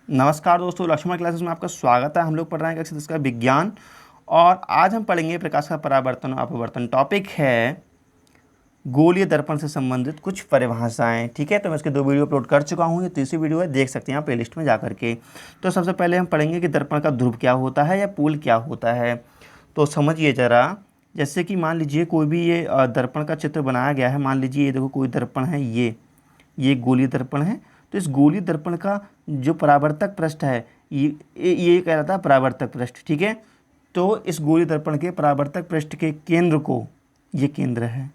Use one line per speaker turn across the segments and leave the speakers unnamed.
नमस्कार दोस्तों, लक्ष्मण क्लासेस में आपका स्वागत है। हम लोग पढ़ रहे हैं कक्षा 10 का विज्ञान और आज हम पढ़ेंगे प्रकाश का परावर्तन और अपवर्तन। टॉपिक है गोलीय दर्पण से संबंधित कुछ परिभाषाएं। ठीक है, तो मैं इसके 2 वीडियो अपलोड कर चुका हूँ। ये तीसरी वीडियो है, देख सकते हैं आप प्लेलिस्ट में जाकर के। तो सबसे पहले हम पढ़ेंगे कि दर्पण का ध्रुव क्या होता है या पोल क्या होता है। तो समझिए ज़रा, जैसे कि मान लीजिए कोई भी ये दर्पण का चित्र बनाया गया है। मान लीजिए ये देखो कोई दर्पण है, ये गोलीय दर्पण है। तो इस गोलीय दर्पण का जो परावर्तक पृष्ठ है ये कहलाता है परावर्तक पृष्ठ। ठीक है, तो इस गोलीय दर्पण के परावर्तक पृष्ठ के केंद्र को, ये केंद्र है।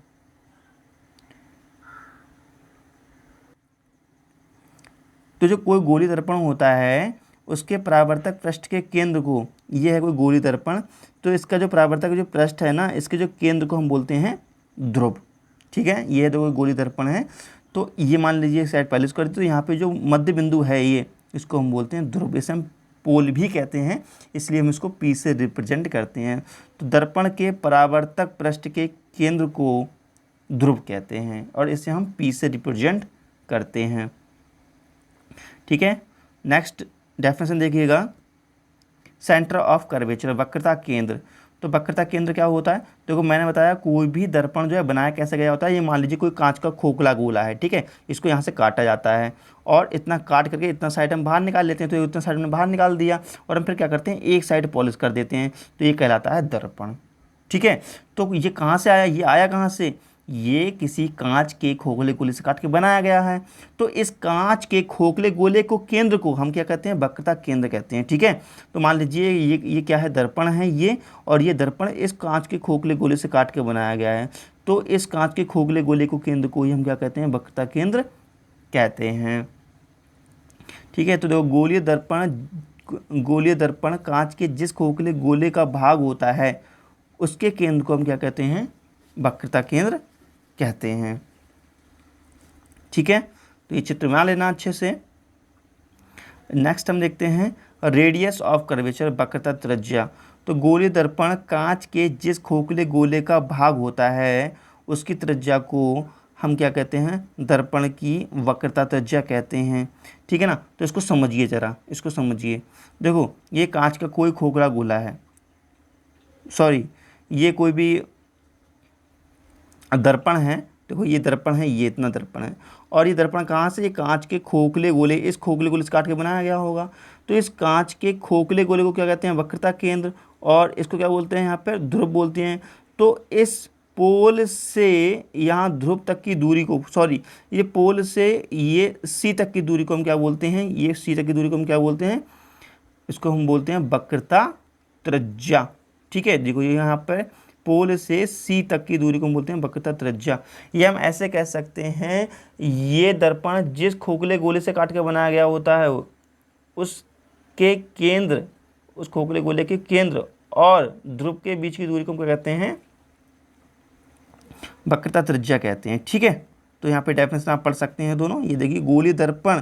तो जो कोई गोलीय दर्पण होता है उसके परावर्तक पृष्ठ के केंद्र को, ये है कोई गोलीय दर्पण, तो इसका जो परावर्तक जो पृष्ठ है ना, इसके जो केंद्र को हम बोलते हैं ध्रुव। ठीक है, ये तो कोई गोलीय दर्पण है। तो ये मान लीजिए साइड पहले इसको कर दी, तो यहाँ पे जो मध्य बिंदु है ये, इसको हम बोलते हैं ध्रुव। इसे हम पोल भी कहते हैं, इसलिए हम इसको P से रिप्रेजेंट करते हैं। तो दर्पण के परावर्तक पृष्ठ के केंद्र को ध्रुव कहते हैं और इसे हम P से रिप्रेजेंट करते हैं। ठीक है, नेक्स्ट डेफिनेशन देखिएगा, सेंटर ऑफ कर्वेचर, वक्रता केंद्र। तो वक्रता केंद्र क्या होता है? देखो मैंने बताया कोई भी दर्पण जो है बनाया कैसे गया होता है। ये मान लीजिए कोई कांच का खोखला गोला है, ठीक है, इसको यहाँ से काटा जाता है और इतना काट करके इतना साइड हम बाहर निकाल लेते हैं। तो इतना साइड में बाहर निकाल दिया और हम फिर क्या करते हैं, एक साइड पॉलिश कर देते हैं, तो ये कहलाता है दर्पण। ठीक है, तो ये कहाँ से आया? ये आया कहाँ से? ये किसी कांच के खोखले गोले से काट के बनाया गया है। तो इस कांच के खोखले गोले को, केंद्र को हम क्या कहते हैं? वक्रता केंद्र कहते हैं। ठीक है, तो मान लीजिए ये क्या है? दर्पण है ये, और ये दर्पण इस कांच के खोखले गोले से काट के बनाया गया है। तो इस कांच के खोखले गोले को, केंद्र को ही हम क्या कहते हैं? वक्रता केंद्र कहते हैं। ठीक है, तो देखो गोलीय दर्पण कांच के जिस खोखले गोले का भाग होता है उसके केंद्र को हम क्या कहते हैं? वक्रता केंद्र कहते हैं। ठीक है, तो ये चित्र बना लेना अच्छे से। नेक्स्ट हम देखते हैं रेडियस ऑफ कर्वेचर, वक्रता त्रिज्या। तो गोलीय दर्पण कांच के जिस खोखले गोले का भाग होता है उसकी त्रिज्या को हम क्या कहते हैं? दर्पण की वक्रता त्रिज्या कहते हैं। ठीक है ना, तो इसको समझिए ज़रा, इसको समझिए। देखो ये कांच का कोई खोखला गोला है, सॉरी ये कोई भी दर्पण है। देखो ये दर्पण है, ये इतना दर्पण है, और ये दर्पण कहाँ से? ये कांच के खोखले गोले, इस खोखले गोले से काट के बनाया गया होगा। तो इस कांच के खोखले गोले को क्या कहते हैं? वक्रता केंद्र, और इसको क्या बोलते हैं? यहाँ पर ध्रुव बोलते हैं। तो इस पोल से यहाँ ध्रुव तक की दूरी को, सॉरी ये पोल से ये C तक की दूरी को हम क्या बोलते हैं? ये C तक की दूरी को हम क्या बोलते हैं? इसको हम बोलते हैं वक्रता त्रिज्या। ठीक है, देखो ये यहाँ पर पोल से C तक की दूरी को हम बोलते हैं वक्रता त्रिज्या। ये हम ऐसे कह सकते हैं, ये दर्पण जिस खोखले गोले से काट के बनाया गया होता है उसके केंद्र, उस खोखले गोले के केंद्र और ध्रुव के बीच की दूरी को हम क्या कहते हैं? वक्रता त्रिज्या कहते हैं। ठीक है, तो यहाँ पे डेफिनेशन आप पढ़ सकते हैं दोनों। ये देखिए गोलीय दर्पण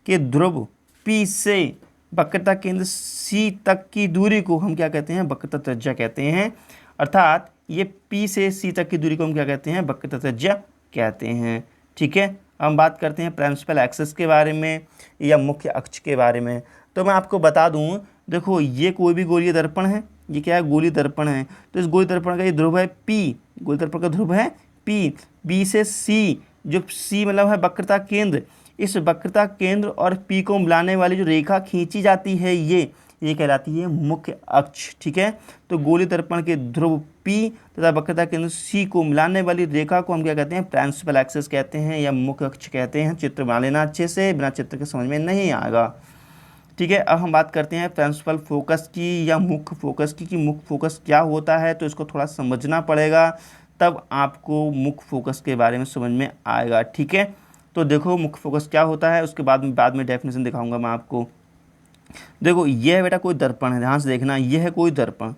के ध्रुव P से वक्रता केंद्र C तक की दूरी को हम क्या कहते हैं? वक्रता त्रिज्या कहते हैं। अर्थात ये P से C तक की दूरी को हम क्या कहते हैं? वक्रता त्रिज्या कहते हैं। ठीक है, हम बात करते हैं प्रिंसिपल एक्सिस के बारे में या मुख्य अक्ष के बारे में। तो मैं आपको बता दूं, देखो ये कोई भी गोलीय दर्पण है, ये क्या है? गोलीय दर्पण है। तो इस गोलीय दर्पण का ये ध्रुव है P, गोलीय दर्पण का ध्रुव है P से C, जो C मतलब है वक्रता केंद्र। इस वक्रता केंद्र और P को मिलाने वाली जो रेखा खींची जाती है ये कहलाती है मुख्य अक्ष। ठीक है, तो गोलीय दर्पण के ध्रुव P तथा वक्रता केंद्र C को मिलाने वाली रेखा को हम क्या कहते हैं? प्रिंसिपल एक्सिस कहते हैं या मुख्य अक्ष कहते हैं। चित्र बना लेना अच्छे से, बिना चित्र के समझ में नहीं आएगा। ठीक है, अब हम बात करते हैं प्रिंसिपल फोकस की या मुख्य फोकस की, कि मुख्य फोकस क्या होता है। तो इसको थोड़ा समझना पड़ेगा, तब आपको मुख्य फोकस के बारे में समझ में आएगा। ठीक है, तो देखो मुख्य फोकस क्या होता है, उसके बाद में डेफिनेशन दिखाऊंगा मैं आपको। देखो ये है बेटा कोई दर्पण है, ध्यान से देखना, ये है कोई दर्पण।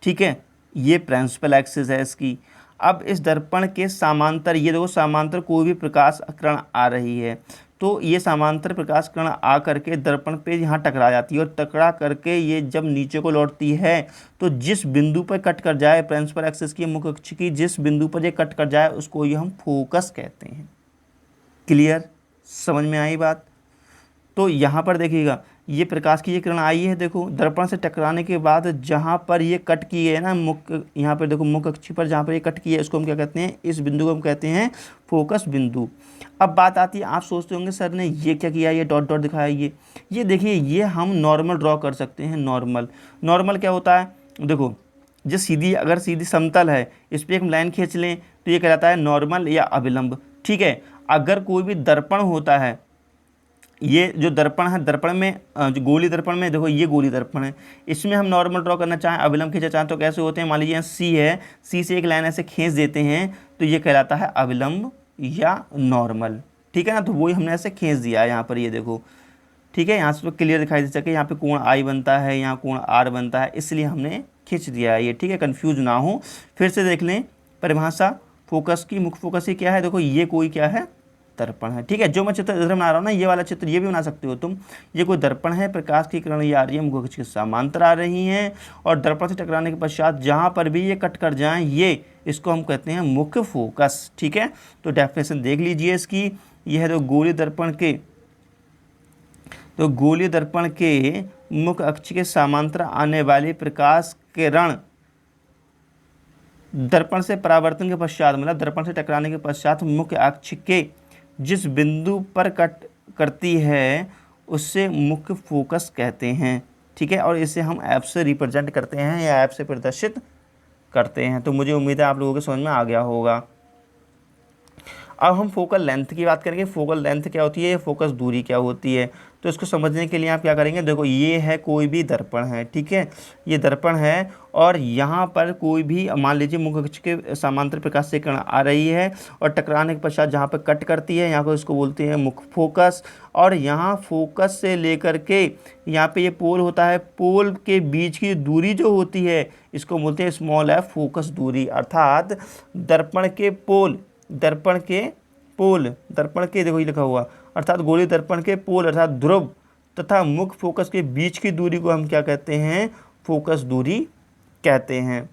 ठीक है, ये प्रिंसिपल एक्सिस है इसकी। अब इस दर्पण के समांतर, ये देखो समांतर कोई भी प्रकाश किरण आ रही है, तो ये समांतर प्रकाश किरण आ करके दर्पण पे यहाँ टकरा जाती है, और टकरा करके ये जब नीचे को लौटती है तो जिस बिंदु पर कट कर जाए, प्रिंसिपल एक्सिस की मुख्य अक्ष की जिस बिंदु पर ये कट कर जाए उसको ये हम फोकस कहते हैं। क्लियर, समझ में आई बात? तो यहाँ पर देखिएगा, ये प्रकाश की ये किरण आई है, देखो दर्पण से टकराने के बाद जहाँ पर ये कट की है ना, मुख्य यहाँ पर देखो मुख्य अक्ष पर जहाँ पर ये कट की है, इसको हम क्या कहते हैं, इस बिंदु को हम कहते हैं फोकस बिंदु। अब बात आती है, आप सोचते होंगे सर ने ये क्या किया, ये डॉट डॉट दिखाया, ये देखिए ये हम नॉर्मल ड्रॉ कर सकते हैं। नॉर्मल क्या होता है, देखो जो सीधी, अगर सीधी समतल है इस पर हम लाइन खींच लें तो ये कहलाता है नॉर्मल या अभिलंब। ठीक है, अगर कोई भी दर्पण होता है, ये जो दर्पण है, दर्पण में जो गोली दर्पण में देखो ये गोली दर्पण है, इसमें हम नॉर्मल ड्रॉ करना चाहें, अभिलंब खींचा चाहें तो कैसे होते हैं, मान लीजिए सी है, सी से एक लाइन ऐसे खींच देते हैं तो ये कहलाता है अभिलंब या नॉर्मल। ठीक है ना, तो वही हमने ऐसे खींच दिया है यहाँ पर, ये देखो। ठीक है, यहाँ से तो क्लियर दिखाई दे सके, यहाँ पे कोण आई बनता है, यहाँ कोण आर बनता है, इसलिए हमने खींच दिया है ये। ठीक है, कंफ्यूज ना हो, फिर से देख लें परिभाषा फोकस की। मुख्य फोकस ही क्या है, देखो ये कोई क्या है, दर्पण है। ठीक है, जो मैं चित्र इधर बना रहा हूँ ना, ये वाला चित्र ये भी बना सकते हो तुम। ये कोई दर्पण है, प्रकाश की किरण ये आ रही है, मुख्य अक्ष के समांतर आ रही हैं, और दर्पण से टकराने के पश्चात जहाँ पर भी ये कट कर जाएं, ये इसको हम कहते हैं मुख्य फोकस। ठीक है, तो डेफिनेशन देख लीजिए इसकी। यह है तो गोलीय दर्पण के मुख्य अक्ष के समांतर आने वाली प्रकाश किरण दर्पण से परावर्तन के पश्चात, मतलब दर्पण से टकराने के पश्चात मुख्य अक्ष के जिस बिंदु पर कट करती है उससे मुख्य फोकस कहते हैं। ठीक है, और इसे हम ऐप से रिप्रेजेंट करते हैं या ऐप से प्रदर्शित करते हैं। तो मुझे उम्मीद है आप लोगों के समझ में आ गया होगा। अब हम फोकल लेंथ की बात करेंगे। फोकल लेंथ क्या होती है, फोकस दूरी क्या होती है, तो इसको समझने के लिए आप क्या करेंगे, देखो ये है कोई भी दर्पण है। ठीक है, ये दर्पण है और यहाँ पर कोई भी मान लीजिए मुख्य अक्ष के समांतर प्रकाश से किरण आ रही है और टकराने के पश्चात जहाँ पर कट करती है, यहाँ को इसको बोलते हैं मुख्य फोकस। और यहाँ फोकस से लेकर के यहाँ पे ये पोल होता है, पोल के बीच की दूरी जो होती है इसको बोलते हैं स्मॉल एफ फोकस दूरी। अर्थात दर्पण के देखो ये लिखा हुआ, अर्थात गोलीय दर्पण के पोल अर्थात ध्रुव तथा मुख्य फोकस के बीच की दूरी को हम क्या कहते हैं, फोकस दूरी कहते हैं।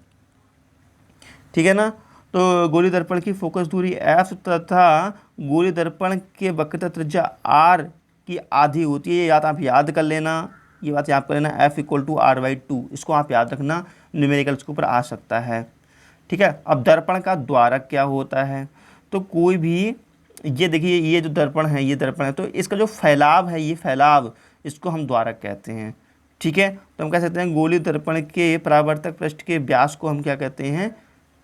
ठीक है ना, तो गोलीय दर्पण की फोकस दूरी एफ तथा गोलीय दर्पण के वक्रता त्रिज्या आर की आधी होती है। ये आप याद कर लेना, ये बात याद कर लेना, F equal to R by 2, इसको आप याद रखना, न्यूमेरिकल्स के ऊपर आ सकता है। ठीक है, अब दर्पण का द्वारक क्या होता है, तो कोई भी, ये देखिए ये जो दर्पण है, ये दर्पण है, तो इसका जो फैलाव है, ये फैलाव, इसको हम द्वारक कहते हैं। ठीक है, तो हम कह सकते हैं गोलीय दर्पण के परावर्तक पृष्ठ के व्यास को हम क्या कहते हैं,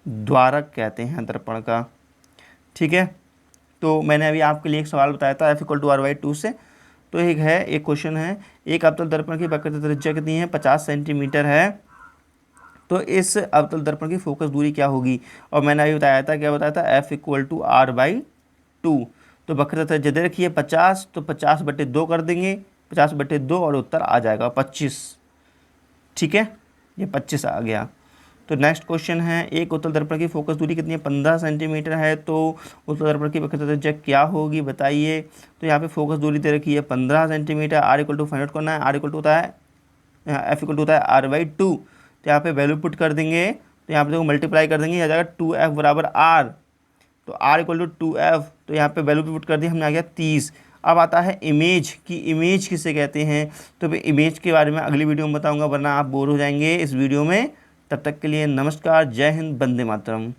द्वारक कहते हैं दर्पण का। ठीक है, तो मैंने अभी आपके लिए एक सवाल बताया था F equal to R by 2 से। तो एक क्वेश्चन है, एक अवतल दर्पण की वक्रता त्रिज्या कितनी है, 50 सेंटीमीटर है, तो इस अवतल दर्पण की फोकस दूरी क्या होगी। और मैंने अभी बताया था, क्या बताया था, F equal to R by 2। तो वक्रता त्रिज्या दे रखी है 50, तो 50/2 कर देंगे, 50/2 और उत्तर आ जाएगा 25। ठीक है, ये 25 आ गया। तो नेक्स्ट क्वेश्चन है, एक उत्तल दर्पण की फोकस दूरी कितनी है, 15 सेंटीमीटर है, तो उत्तल दर्पण की वक्रता त्रिज्या क्या होगी बताइए। तो यहाँ पे फोकस दूरी दे रखी है 15 centimetre, R equal to find out करना है, आर इक्वल टू होता है, एफ इक्वल टू होता है आर बाई 2। तो यहाँ पे वैल्यू पुट कर देंगे, तो यहाँ पे देखो मल्टीप्लाई कर देंगे, आ जाएगा 2f बराबर आर, तो r इक्वल टू 2f, तो यहाँ पे वैल्यू पुट कर दी हमने, आ गया 30। अब आता है इमेज की, इमेज किसे कहते हैं, तो भाई इमेज के बारे में अगली वीडियो में बताऊंगा, वरना आप बोर हो जाएंगे इस वीडियो में। तब तक के लिए नमस्कार, जय हिंद, वंदे मातरम।